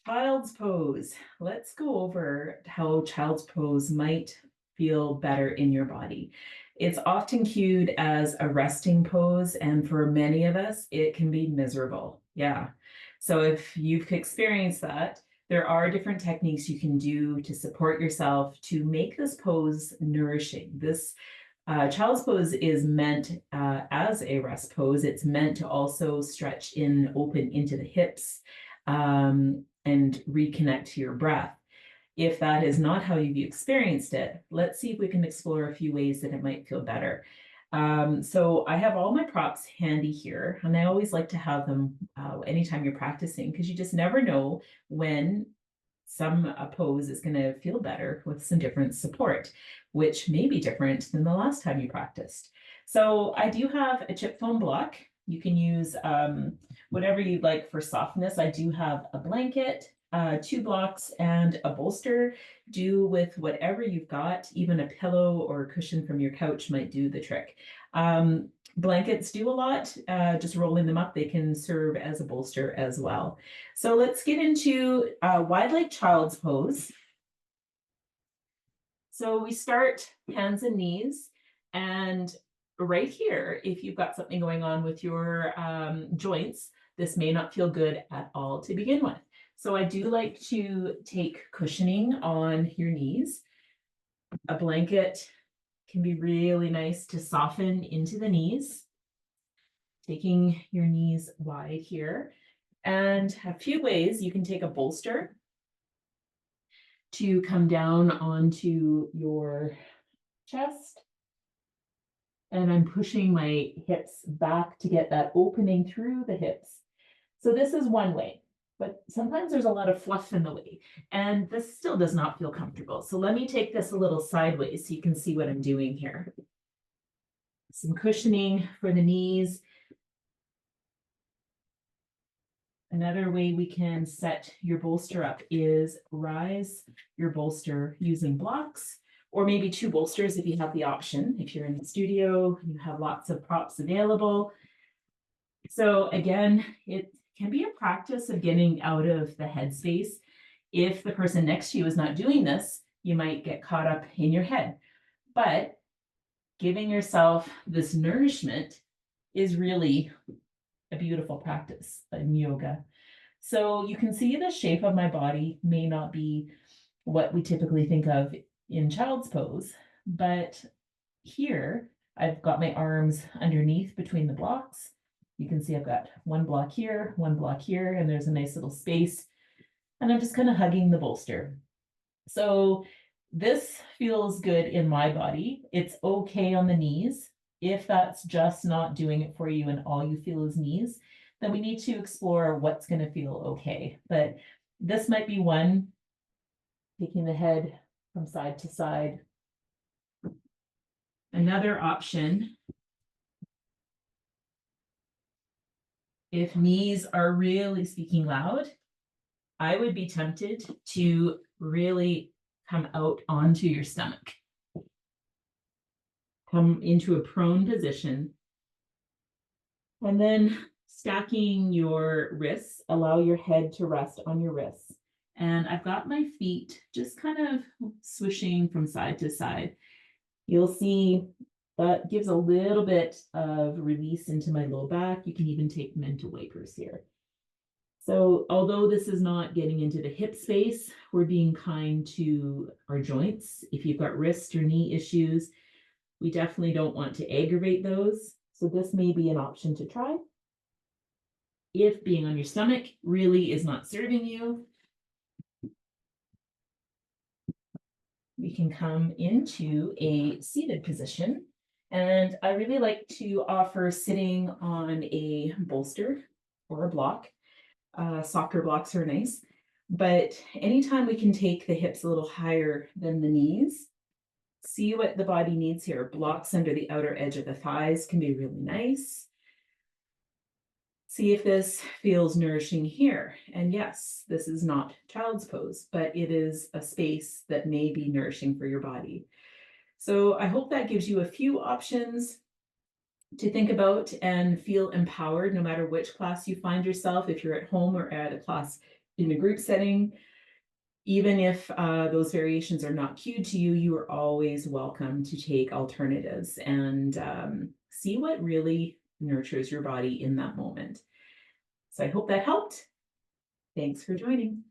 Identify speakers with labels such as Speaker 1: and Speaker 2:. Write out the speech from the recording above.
Speaker 1: Child's pose. Let's go over how child's pose might feel better in your body. It's often cued as a resting pose, and for many of us, it can be miserable. Yeah. So if you've experienced that, there are different techniques you can do to support yourself to make this pose nourishing. This child's pose is meant as a rest pose. It's meant to also stretch in, open into the hips, and reconnect to your breath. If that is not how you've experienced it, let's see if we can explore a few ways that it might feel better. So I have all my props handy here, and I always like to have them anytime you're practicing, because you just never know when some pose is going to feel better with some different support, which may be different than the last time you practiced. So I do have a chip foam block. You can use whatever you'd like for softness. I do have a blanket, 2 blocks, and a bolster. Do with whatever you've got. Even a pillow or a cushion from your couch might do the trick. Blankets do a lot. Just rolling them up, they can serve as a bolster as well. So let's get into wide leg child's pose. So we start hands and knees, and right here, if you've got something going on with your joints, this may not feel good at all to begin with. So I do like to take cushioning on your knees. A blanket can be really nice to soften into the knees, taking your knees wide here. And a few ways you can take a bolster to come down onto your chest. And I'm pushing my hips back to get that opening through the hips. So this is one way, but sometimes there's a lot of fluff in the way, and this still does not feel comfortable. So let me take this a little sideways so you can see what I'm doing here. Some cushioning for the knees. Another way we can set your bolster up is rise your bolster using blocks, or maybe 2 bolsters if you have the option. If you're in the studio, you have lots of props available. So again, it can be a practice of getting out of the headspace. If the person next to you is not doing this, you might get caught up in your head. But giving yourself this nourishment is really a beautiful practice in yoga. So you can see the shape of my body may not be what we typically think of in child's pose, but here I've got my arms underneath between the blocks. You can see I've got 1 block here, 1 block here, and there's a nice little space. And I'm just kind of hugging the bolster. So this feels good in my body. It's okay on the knees. If that's just not doing it for you and all you feel is knees, then we need to explore what's going to feel okay. But this might be one, taking the head from side to side. Another option, if knees are really speaking loud, I would be tempted to really come out onto your stomach. Come into a prone position. And then stacking your wrists, allow your head to rest on your wrists. And I've got my feet just kind of swishing from side to side. You'll see that gives a little bit of release into my low back. You can even take mental wipers here. So although this is not getting into the hip space, we're being kind to our joints. If you've got wrist or knee issues, we definitely don't want to aggravate those. So this may be an option to try. If being on your stomach really is not serving you, we can come into a seated position. And I really like to offer sitting on a bolster or a block. Softer blocks are nice, but anytime we can take the hips a little higher than the knees, see what the body needs here. Blocks under the outer edge of the thighs can be really nice. See if this feels nourishing here. And yes, this is not child's pose, but it is a space that may be nourishing for your body. So I hope that gives you a few options to think about and feel empowered no matter which class you find yourself, if you're at home or at a class In a group setting, even if those variations are not cued to you, you are always welcome to take alternatives and see what really nurtures your body in that moment. So I hope that helped. Thanks for joining.